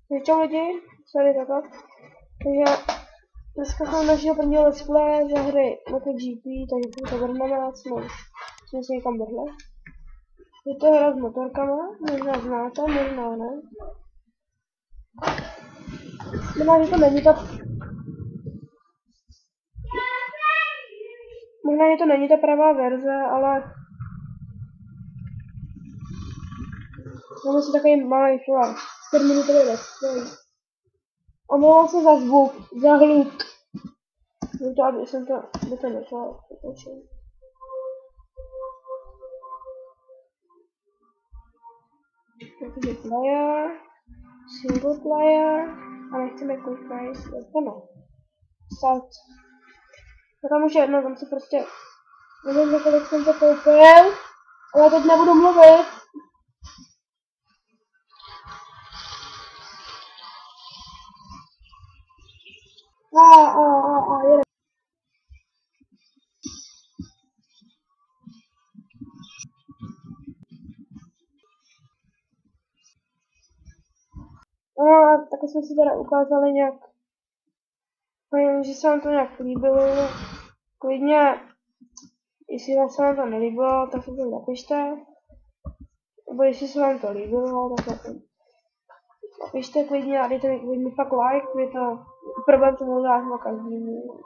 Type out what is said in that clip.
Čau lidi, sorry takhle. Takže dneska jsem našeho prvního let's play ze hry MotoGP, takže si to vrhneme, jsme si někam vrhli. Je to hra s motorkama, možná znáte, možná ne. Možná, že to není ta pravá verze, ale máme si takový malý flash, 4-minutový let's play. Omlouvám se za zvuk, za hluk. To, aby to nešlo. Takže player, single player, a nechceme quick race, jdeme. Start. A tam už je jedno, tam si prostě, nevím, za kolik jsem to koupil, ale teď nebudu mluvit. Jede. No a taky jsme si teda ukázali nějak, že se vám to nějak líbilo. Klidně, jestli se vám to nelíbilo, tak se to napište. Nebo jestli se vám to líbilo, tak to napište klidně a dejte mi fakt like, je to problém to možná každému.